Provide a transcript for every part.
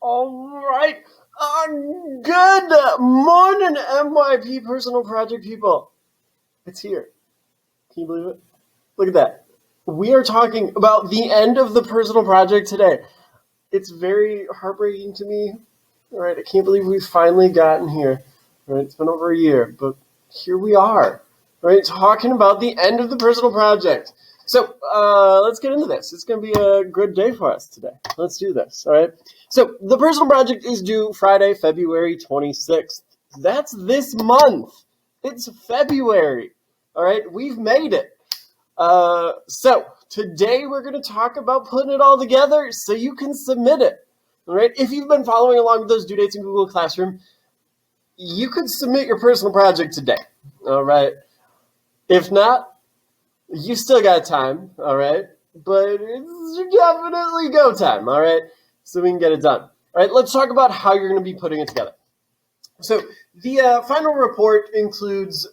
All right. Good morning, MYP personal project people. It's here. Can you believe it? Look at that. We are talking about the end of the personal project today. It's very heartbreaking to me. All right, I can't believe we've finally gotten here. All right, it's been over a year, but here we are. All right, talking about the end of the personal project. So let's get into this. It's going to be a good day for us today. Let's do this, all right? So the personal project is due Friday, February 26th. That's this month. It's February, all right? We've made it. So today we're going to talk about putting it all together so you can submit it, all right? If you've been following along with those due dates in Google Classroom, you could submit your personal project today, all right? If not, you still got time, all right? But it's definitely go time, all right? So we can get it done. All right, let's talk about how you're going to be putting it together. So the final report includes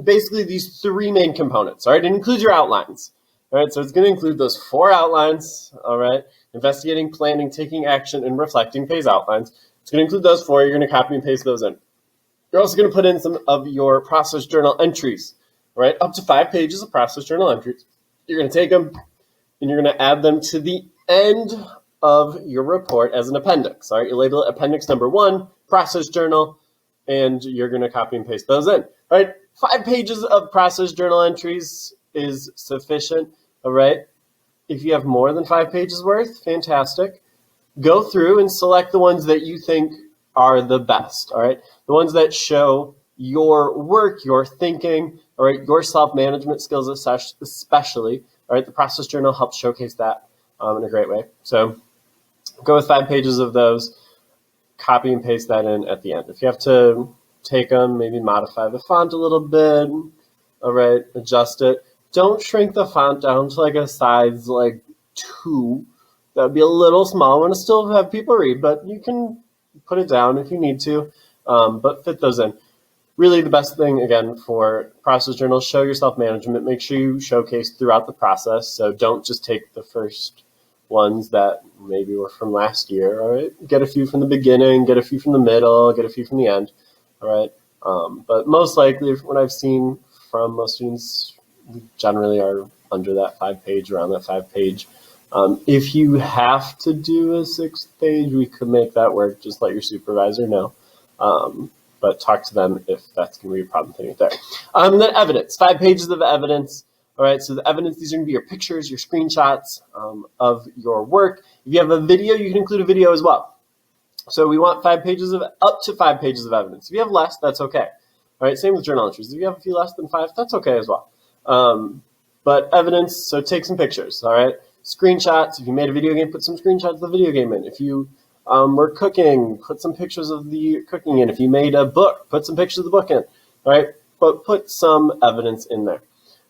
basically these three main components, all right? It includes your outlines, all right? So it's going to include those 4 outlines, all right? Investigating, planning, taking action, and reflecting phase outlines. It's going to include those 4. You're going to copy and paste those in. You're also going to put in some of your process journal entries, right? Up to 5 pages of process journal entries. You're going to take them and you're going to add them to the end of your report as an appendix. All right, you label it appendix number 1, process journal, and you're going to copy and paste those in. All right, 5 pages of process journal entries is sufficient. All right, if you have more than 5 pages worth, fantastic. Go through and select the ones that you think are the best. All right, the ones that show your work, your thinking, all right, your self-management skills especially. All right, the process journal helps showcase that in a great way. So go with 5 pages of those, copy and paste that in at the end. If you have to take them, maybe modify the font a little bit, all right, adjust it. Don't shrink the font down to like a size like 2. That would be a little small. I want to still have people read, but you can put it down if you need to, but fit those in. Really the best thing, again, for process journals, show your self-management. Make sure you showcase throughout the process. So don't just take the first ones that maybe were from last year, all right? Get a few from the beginning, get a few from the middle, get a few from the end, all right? But most likely, what I've seen from most students, we generally are under that 5-page, around that 5-page. If you have to do a 6th page, we could make that work. Just let your supervisor know. But talk to them if that's going to be a problem putting it there. Then evidence, 5 pages of evidence. All right, so the evidence, these are going to be your pictures, your screenshots of your work. If you have a video, you can include a video as well. So we want up to 5 pages of evidence. If you have less, that's okay. All right, same with journal entries. If you have a few less than 5, that's okay as well. But evidence, so take some pictures, all right? Screenshots, if you made a video game, put some screenshots of the video game in. If you we're cooking, put some pictures of the cooking in. If you made a book, put some pictures of the book in, all right? But put some evidence in there,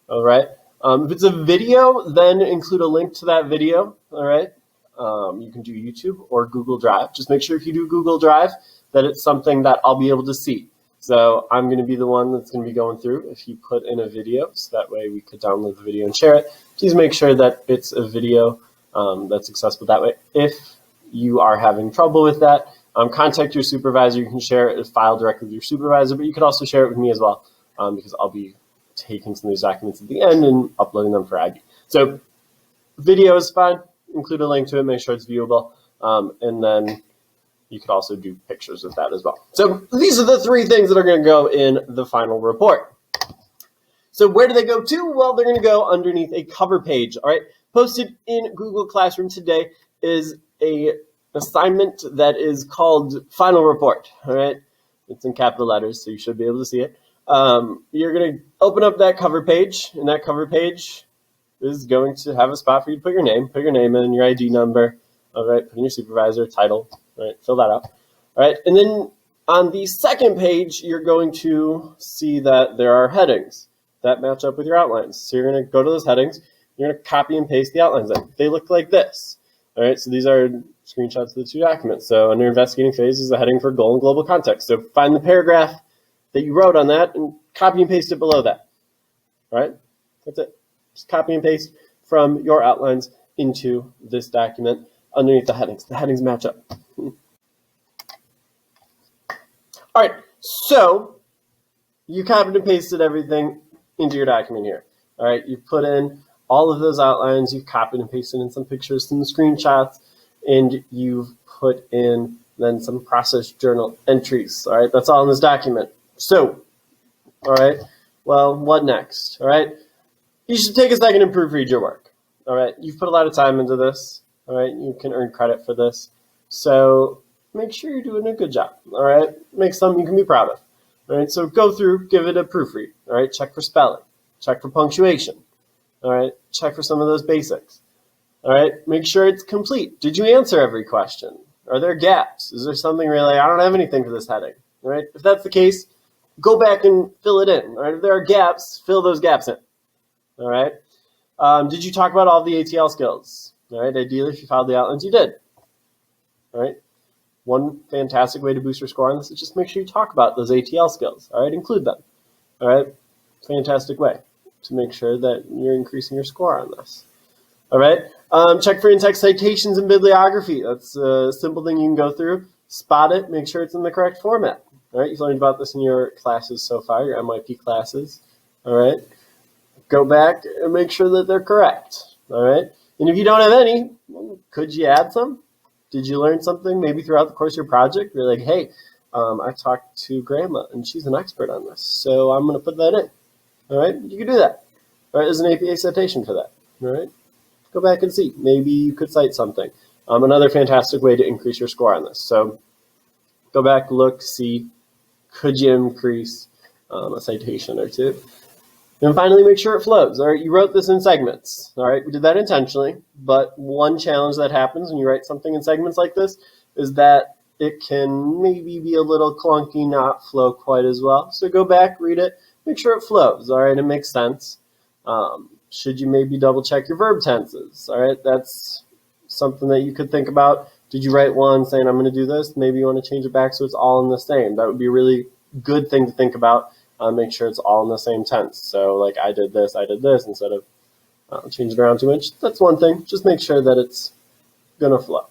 all right? If it's a video, then include a link to that video, all right? You can do YouTube or Google Drive. Just make sure if you do Google Drive that it's something that I'll be able to see. So I'm going to be the one that's going to be going through if you put in a video, so that way we could download the video and share it. Please make sure that it's a video that's accessible that way. If you are having trouble with that, contact your supervisor. You can share it, file directly with your supervisor, but you could also share it with me as well, because I'll be taking some of these documents at the end and uploading them for Aggie. So video is fine. Include a link to it. Make sure it's viewable. And then you could also do pictures of that as well. So these are the 3 things that are going to go in the final report. So where do they go to? Well, they're going to go underneath a cover page. All right. Posted in Google Classroom today is a assignment that is called Final Report, all right? It's in capital letters, so you should be able to see it. You're going to open up that cover page, and that cover page is going to have a spot for you to put your name in, your ID number, all right? Put in your supervisor, title, all right? Fill that out, all right? And then on the second page, you're going to see that there are headings that match up with your outlines. So you're going to go to those headings, you're going to copy and paste the outlines in. They look like this. All right, so these are screenshots of the 2 documents. So under investigating phase is the heading for goal and global context. So find the paragraph that you wrote on that and copy and paste it below that. All right, that's it. Just copy and paste from your outlines into this document underneath the headings. The headings match up. All right, so you copied and pasted everything into your document here. All right, you've put in all of those outlines, you've copied and pasted in some pictures, some screenshots, and you've put in then some process journal entries. All right, that's all in this document. So, all right, well, what next? All right, you should take a second and proofread your work. All right, you've put a lot of time into this. All right, you can earn credit for this. So make sure you're doing a good job. All right, make something you can be proud of. All right, so go through, give it a proofread. All right, check for spelling, check for punctuation. All right, check for some of those basics. All right, make sure it's complete. Did you answer every question? Are there gaps? Is there something really, I don't have anything for this heading? All right, if that's the case, go back and fill it in. All right, if there are gaps, fill those gaps in. All right, did you talk about all the ATL skills? All right, ideally, if you followed the outlines, you did. All right, one fantastic way to boost your score on this is just make sure you talk about those ATL skills. All right, include them. All right, fantastic way to make sure that you're increasing your score on this. All right, check for in-text citations and bibliography. That's a simple thing you can go through, spot it, make sure it's in the correct format. All right, you've learned about this in your classes so far, your MYP classes. All right, go back and make sure that they're correct. All right, and if you don't have any, well, could you add some? Did you learn something maybe throughout the course of your project? You're like, hey, I talked to Grandma and she's an expert on this, so I'm going to put that in. All right, you can do that. All right, there's an APA citation for that. All right, go back and see. Maybe you could cite something. Another fantastic way to increase your score on this. So go back, look, see, could you increase a citation or two? And finally, make sure it flows. All right, you wrote this in segments. All right, we did that intentionally, but one challenge that happens when you write something in segments like this is that it can maybe be a little clunky, not flow quite as well. So go back, read it, make sure it flows. All right, it makes sense. Should you maybe double check your verb tenses? All right, that's something that you could think about. Did you write one saying I'm going to do this? Maybe you want to change it back so it's all in the same. That would be a really good thing to think about. Make sure it's all in the same tense. So like I did this instead of changing it around too much. That's one thing. Just make sure that it's going to flow.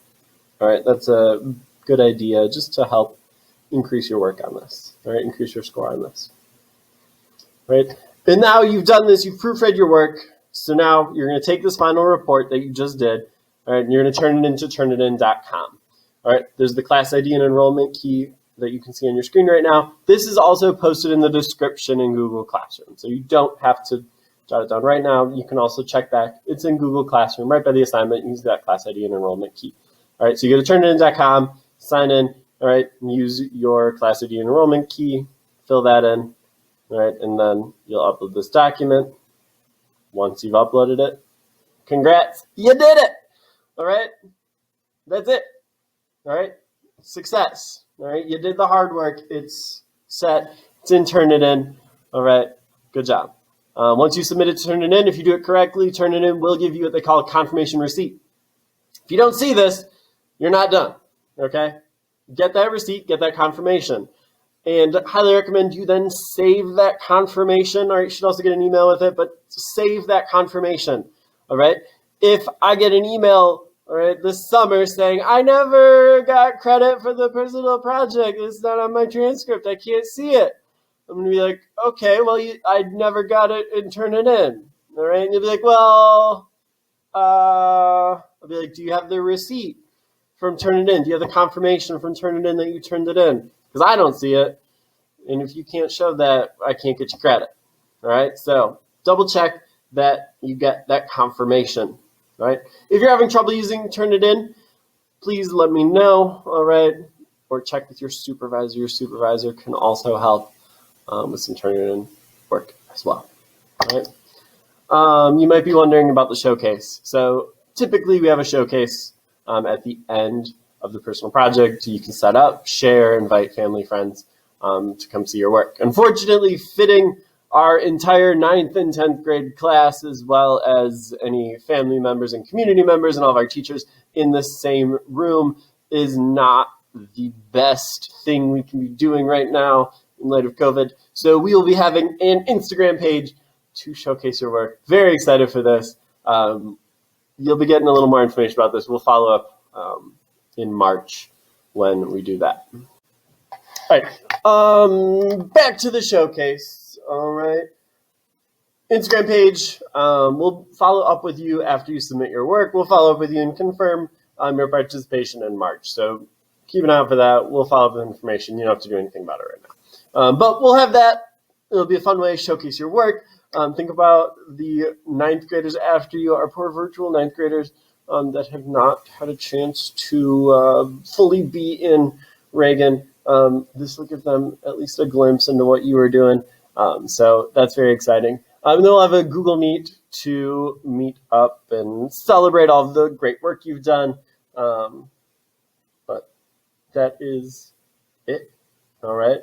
All right, that's a good idea just to help increase your work on this. All right, increase your score on this. All right, and now you've done this, you've proofread your work. So now you're going to take this final report that you just did, all right, and you're going to turn it into turnitin.com. All right, there's the class ID and enrollment key that you can see on your screen right now. This is also posted in the description in Google Classroom, so you don't have to jot it down right now. You can also check back. It's in Google Classroom right by the assignment. Use that class ID and enrollment key. All right, so you go to turnitin.com, sign in, all right, and use your class ID and enrollment key, fill that in, all right, and then you'll upload this document. Once you've uploaded it, congrats, you did it. All right, that's it. All right, success. All right, you did the hard work. It's set. It's in Turnitin. All right, good job. Once you submit it to Turnitin, if you do it correctly, Turnitin will give you what they call a confirmation receipt. If you don't see this, you're not done. Okay, get that receipt, get that confirmation. And I highly recommend you then save that confirmation. All right, you should also get an email with it, but save that confirmation. All right, if I get an email, all right, this summer saying, I never got credit for the personal project, it's not on my transcript, I can't see it. I'm going to be like, okay, well, I never got it and turn it in. All right, and you'll be like, well, I'll be like, do you have the receipt from turn it in? Do you have the confirmation from turn it in that you turned it in? Because I don't see it. And if you can't show that, I can't get you credit. All right, so double check that you get that confirmation. All right, if you're having trouble using Turnitin, please let me know. All right, or check with your supervisor. Your supervisor can also help with some Turnitin work as well. All right, you might be wondering about the showcase. So typically we have a showcase at the end of the personal project. You can set up, share, invite family, friends to come see your work. Unfortunately, fitting our entire 9th and 10th grade class, as well as any family members and community members and all of our teachers in the same room, is not the best thing we can be doing right now in light of COVID. So we will be having an Instagram page to showcase your work. Very excited for this. You'll be getting a little more information about this. We'll follow up in March when we do that. right. Back to the showcase. All right. Instagram page. We'll follow up with you after you submit your work. We'll follow up with you and confirm your participation in March. So keep an eye out for that. We'll follow up with information. You don't have to do anything about it right now. But we'll have that. It'll be a fun way to showcase your work. Think about the 9th graders after you, our poor virtual 9th graders that have not had a chance to fully be in Reagan. This will give them at least a glimpse into what you were doing. So that's very exciting. And they'll have a Google Meet to meet up and celebrate all the great work you've done. But that is it. All right.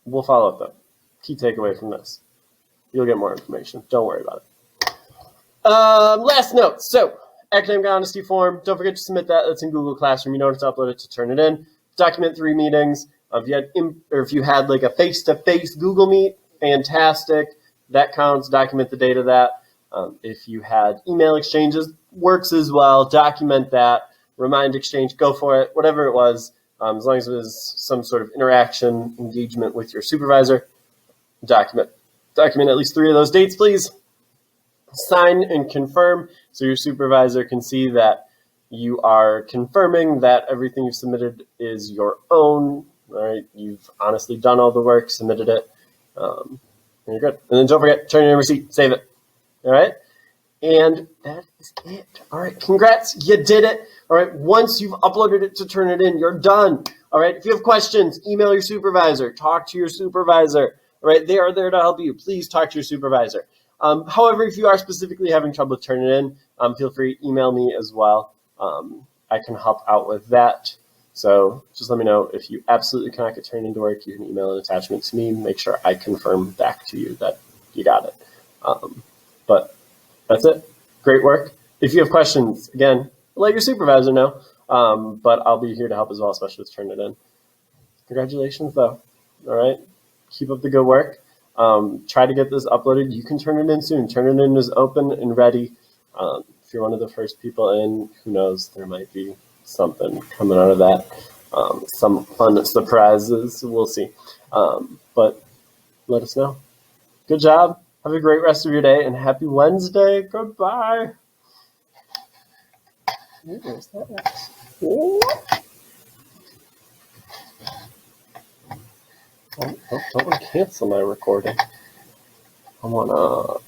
We'll follow up though. Key takeaway from this. You'll get more information. Don't worry about it. Last note. So, academic honesty form. Don't forget to submit that. That's in Google Classroom. You don't have to upload it to turn it in. Document 3 meetings. If you had like a face-to-face Google Meet, fantastic. That counts. Document the date of that. If you had email exchanges, works as well. Document that. Remind exchange. Go for it. Whatever it was. As long as it was some sort of interaction, engagement with your supervisor, document. Document at least 3 of those dates, please. Sign and confirm so your supervisor can see that you are confirming that everything you've submitted is your own. All right, you've honestly done all the work, submitted it, and you're good. And then don't forget, turn in your receipt, save it. All right, and that is it. All right, congrats, you did it. All right, once you've uploaded it to turn it in, you're done. All right, if you have questions, email your supervisor, talk to your supervisor. All right, they are there to help you. Please talk to your supervisor. However, if you are specifically having trouble turning it in, feel free to email me as well. I can help out with that. So just let me know if you absolutely cannot get turned into work. You can email an attachment to me. Make sure I confirm back to you that you got it. But that's it. Great work. If you have questions, again, let your supervisor know. But I'll be here to help as well, especially with turning it in. Congratulations, though. All right. Keep up the good work. Try to get this uploaded. You can turn it in soon. Turn it in is open and ready. If you're one of the first people in, who knows, there might be something coming out of that. Some fun surprises. We'll see. But let us know. Good job. Have a great rest of your day and happy Wednesday. Goodbye. Where's that? Don't want to cancel my recording. I want to